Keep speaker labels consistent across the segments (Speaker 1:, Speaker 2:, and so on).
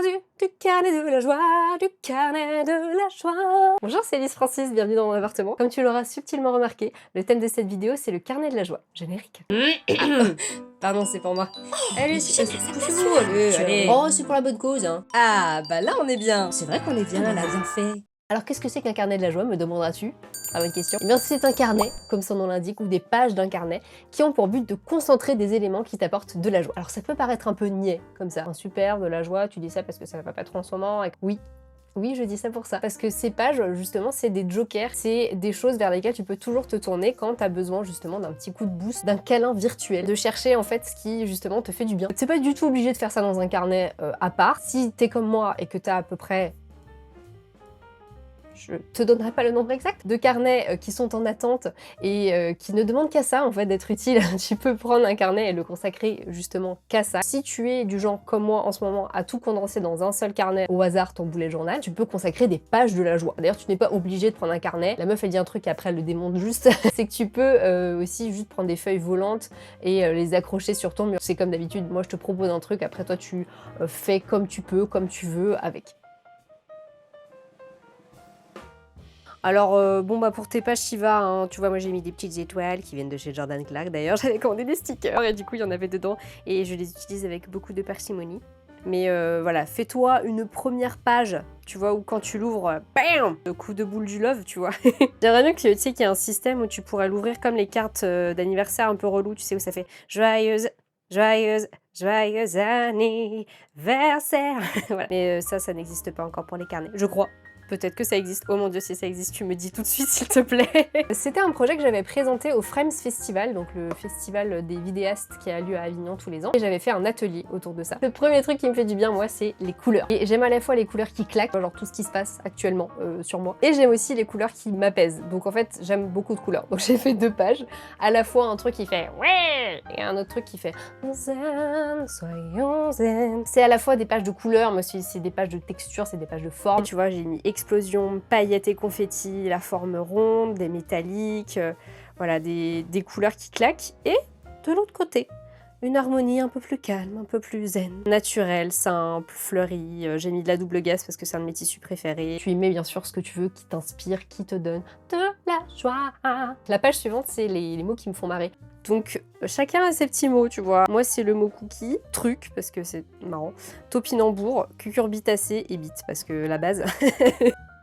Speaker 1: du carnet de la joie, du carnet de la joie. Bonjour, c'est Elise Francis, bienvenue dans mon appartement. Comme tu l'auras subtilement remarqué, le thème de cette vidéo c'est le carnet de la joie. Générique. Pardon, c'est pour moi. Allez, poussez-vous, allez. Oh, c'est pour la bonne cause, hein. Ah, bah là on est bien. C'est vrai qu'on est bien, là, bien fait. Alors qu'est-ce que c'est qu'un carnet de la joie, me demanderas-tu? Ah, bonne question. Eh bien c'est un carnet, comme son nom l'indique, ou des pages d'un carnet, qui ont pour but de concentrer des éléments qui t'apportent de la joie. Alors ça peut paraître un peu niais, comme ça. Un super, de la joie, tu dis ça parce que ça va pas trop en ce moment, et... Oui, je dis ça pour ça. Parce que ces pages, justement, c'est des jokers, c'est des choses vers lesquelles tu peux toujours te tourner quand t'as besoin, justement, d'un petit coup de boost, d'un câlin virtuel, de chercher, en fait, ce qui, justement, te fait du bien. C'est pas du tout obligé de faire ça dans un carnet à part. Si t'es comme moi et que t'as à peu près... Je te donnerai pas le nombre exact, de carnets qui sont en attente et qui ne demandent qu'à ça en fait d'être utiles. Tu peux prendre un carnet et le consacrer justement qu'à ça. Si tu es du genre comme moi en ce moment à tout condenser dans un seul carnet, au hasard ton bullet journal, tu peux consacrer des pages de la joie. D'ailleurs tu n'es pas obligé de prendre un carnet, la meuf elle dit un truc et après elle le démonte juste, c'est que tu peux aussi juste prendre des feuilles volantes et les accrocher sur ton mur. C'est comme d'habitude, moi je te propose un truc, après toi tu fais comme tu peux, comme tu veux avec. Alors bon bah pour tes pages t'y vas, hein. Tu vois moi j'ai mis des petites étoiles qui viennent de chez Jordan Clark, d'ailleurs j'avais commandé des stickers et du coup il y en avait dedans et je les utilise avec beaucoup de parcimonie. Mais voilà, fais-toi une première page, tu vois, où quand tu l'ouvres, bam, le coup de boule du love, tu vois. J'aimerais bien que tu sais qu'il y a un système où tu pourrais l'ouvrir comme les cartes d'anniversaire un peu relou, tu sais, où ça fait joyeuse, joyeuse, joyeux anniversaire. Voilà. Mais ça n'existe pas encore pour les carnets, je crois. Peut-être que ça existe. Oh mon dieu, si ça existe, tu me dis tout de suite, s'il te plaît. C'était un projet que j'avais présenté au Frames Festival, donc le festival des vidéastes qui a lieu à Avignon tous les ans. Et j'avais fait un atelier autour de ça. Le premier truc qui me fait du bien, moi, c'est les couleurs. Et j'aime à la fois les couleurs qui claquent, genre tout ce qui se passe actuellement sur moi. Et j'aime aussi les couleurs qui m'apaisent. Donc en fait, j'aime beaucoup de couleurs. Donc j'ai fait 2 pages. À la fois un truc qui fait ouais et un autre truc qui fait zen, soyons zen. C'est à la fois des pages de couleurs, mais aussi c'est des pages de texture, c'est des pages de forme. Et tu vois, j'ai mis explosion, paillettes et confettis, la forme ronde, des métalliques, voilà, des couleurs qui claquent. Et de l'autre côté, une harmonie un peu plus calme, un peu plus zen. Naturelle, simple, fleurie. J'ai mis de la double gaze parce que c'est un de mes tissus préférés. Tu y mets bien sûr ce que tu veux, qui t'inspire, qui te donne de la joie. La page suivante, c'est les mots qui me font marrer. Donc chacun a ses petits mots, tu vois. Moi c'est le mot cookie, truc, parce que c'est marrant, topinambour, cucurbitacé et bite, parce que la base.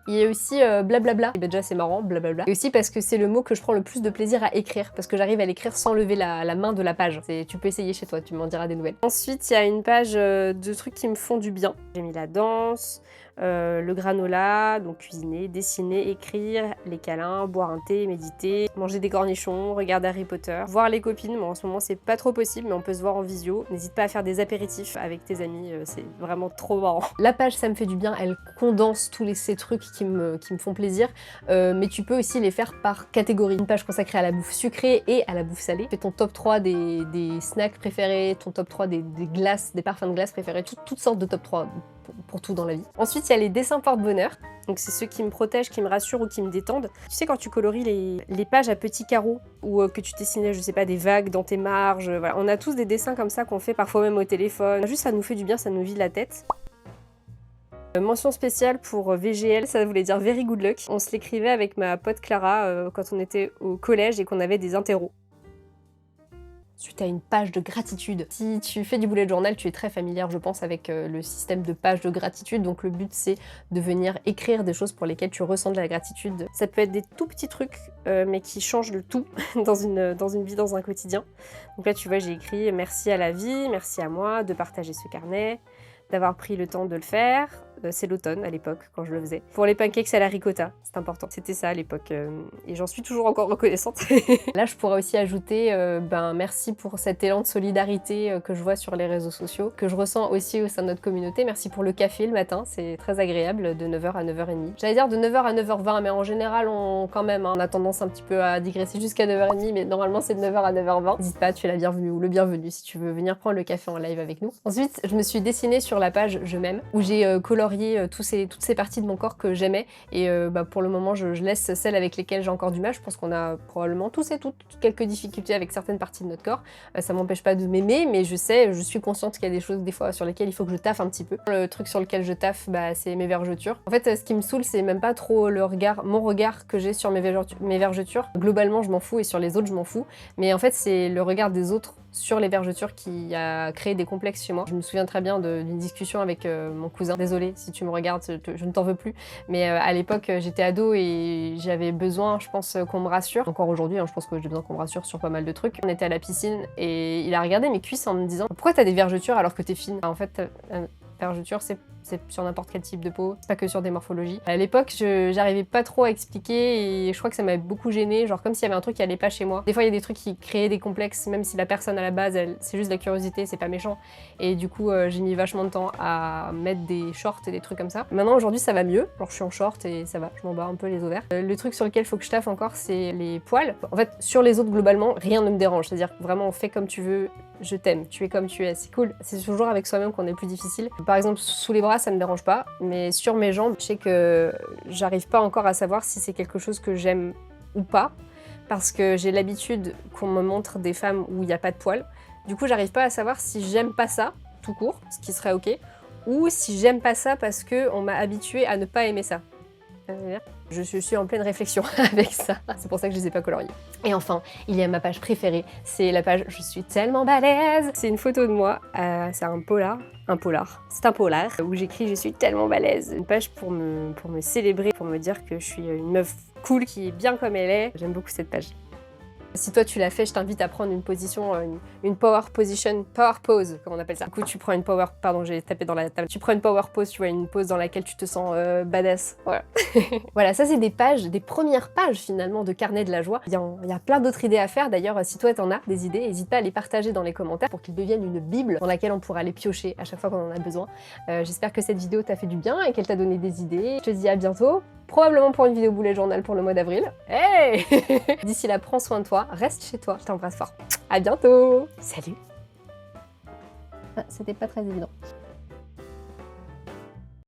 Speaker 1: Il y a aussi blablabla, et ben déjà c'est marrant, blablabla. Et aussi parce que c'est le mot que je prends le plus de plaisir à écrire, parce que j'arrive à l'écrire sans lever la main de la page. Tu peux essayer chez toi, tu m'en diras des nouvelles. Ensuite, il y a une page de trucs qui me font du bien. J'ai mis la danse, le granola, donc cuisiner, dessiner, écrire, les câlins, boire un thé, méditer, manger des cornichons, regarder Harry Potter, voir les copines. Bon, en ce moment c'est pas trop possible, mais on peut se voir en visio. N'hésite pas à faire des apéritifs avec tes amis, c'est vraiment trop marrant. La page ça me fait du bien, elle condense tous ces trucs qui me font plaisir, mais tu peux aussi les faire par catégorie. Une page consacrée à la bouffe sucrée et à la bouffe salée. Fais ton top 3 des snacks préférés, ton top 3 des glaces, des parfums de glace préférés, toutes sortes de top 3 pour tout dans la vie. Ensuite, il y a les dessins porte-bonheur. Donc c'est ceux qui me protègent, qui me rassurent ou qui me détendent. Tu sais quand tu colories les pages à petits carreaux ou que tu dessinais, je sais pas, des vagues dans tes marges, voilà. On a tous des dessins comme ça qu'on fait parfois même au téléphone. Juste ça nous fait du bien, ça nous vide la tête. Mention spéciale pour VGL, ça voulait dire Very Good Luck. On se l'écrivait avec ma pote Clara quand on était au collège et qu'on avait des interros. Ensuite, tu as une page de gratitude. Si tu fais du bullet journal, tu es très familière, je pense, avec le système de pages de gratitude. Donc le but, c'est de venir écrire des choses pour lesquelles tu ressens de la gratitude. Ça peut être des tout petits trucs, mais qui changent le tout dans une vie, dans un quotidien. Donc là, tu vois, j'ai écrit « Merci à la vie, merci à moi de partager ce carnet, d'avoir pris le temps de le faire. » C'est l'automne à l'époque quand je le faisais. Pour les pancakes à la ricotta, c'est important. C'était ça à l'époque et j'en suis toujours encore reconnaissante. Là je pourrais aussi ajouter merci pour cet élan de solidarité que je vois sur les réseaux sociaux, que je ressens aussi au sein de notre communauté. Merci pour le café le matin, c'est très agréable de 9h à 9h30. J'allais dire de 9h à 9h20 mais en général on a tendance un petit peu à digresser jusqu'à 9h30 mais normalement c'est de 9h à 9h20. N'hésite pas, tu es la bienvenue ou le bienvenu si tu veux venir prendre le café en live avec nous. Ensuite je me suis dessinée sur la page Je m'aime où j'ai coloré colorier toutes ces parties de mon corps que j'aimais. Et pour le moment, je laisse celles avec lesquelles j'ai encore du mal. Je pense qu'on a probablement tous et toutes quelques difficultés avec certaines parties de notre corps. Ça m'empêche pas de m'aimer, mais je suis consciente qu'il y a des choses des fois sur lesquelles il faut que je taffe un petit peu. Le truc sur lequel je taffe, c'est mes vergetures. En fait, ce qui me saoule, c'est même pas trop mon regard que j'ai sur mes vergetures. Globalement, je m'en fous et sur les autres, je m'en fous. Mais en fait, c'est le regard des autres sur les vergetures qui a créé des complexes chez moi. Je me souviens très bien d'une discussion avec mon cousin. Désolée si tu me regardes, je ne t'en veux plus. Mais à l'époque, j'étais ado et j'avais besoin, je pense, qu'on me rassure. Encore aujourd'hui, je pense que j'ai besoin qu'on me rassure sur pas mal de trucs. On était à la piscine et il a regardé mes cuisses en me disant « Pourquoi t'as des vergetures alors que t'es fine ?» En fait, vergeture, c'est sur n'importe quel type de peau, c'est pas que sur des morphologies. À l'époque, j'arrivais pas trop à expliquer et je crois que ça m'avait beaucoup gênée, genre comme s'il y avait un truc qui allait pas chez moi. Des fois, il y a des trucs qui créaient des complexes, même si la personne à la base, c'est juste de la curiosité, c'est pas méchant. Et du coup, j'ai mis vachement de temps à mettre des shorts et des trucs comme ça. Maintenant, aujourd'hui, ça va mieux. Genre, je suis en short et ça va, je m'en bats un peu les ovaires. Le truc sur lequel il faut que je taffe encore, c'est les poils. En fait, sur les autres, globalement, rien ne me dérange. C'est-à-dire vraiment, fais comme tu veux, je t'aime, tu es comme tu es, c'est cool. C'est toujours avec soi-même qu'on est le plus difficile. Par exemple, sous les bras, ça me dérange pas, mais sur mes jambes, je sais que j'arrive pas encore à savoir si c'est quelque chose que j'aime ou pas, parce que j'ai l'habitude qu'on me montre des femmes où il n'y a pas de poils. Du coup, j'arrive pas à savoir si j'aime pas ça, tout court, ce qui serait ok, ou si j'aime pas ça parce qu'on m'a habituée à ne pas aimer ça. Je suis en pleine réflexion avec ça, c'est pour ça que je les ai pas coloriés. Et enfin, il y a ma page préférée, c'est la page « Je suis tellement balèze ». C'est une photo de moi, c'est un polar, c'est un polar, où j'écris « Je suis tellement balèze ». Une page pour me célébrer, pour me dire que je suis une meuf cool qui est bien comme elle est. J'aime beaucoup cette page. Si toi tu l'as fait, je t'invite à prendre une position, une power position, power pose, comme on appelle ça. Du coup, tu prends une power, pardon, j'ai tapé dans la table. Tu prends une power pose, tu vois, une pose dans laquelle tu te sens badass. Voilà. Voilà, ça c'est des pages, des premières pages finalement de carnet de la joie. Il y a plein d'autres idées à faire. D'ailleurs, si toi t'en as des idées, n'hésite pas à les partager dans les commentaires pour qu'ils deviennent une bible dans laquelle on pourra les piocher à chaque fois qu'on en a besoin. J'espère que cette vidéo t'a fait du bien et qu'elle t'a donné des idées. Je te dis à bientôt. Probablement pour une vidéo bullet journal pour le mois d'avril. Hey. D'ici là, prends soin de toi, reste chez toi, je t'embrasse fort. À bientôt. Salut. Ah, c'était pas très évident.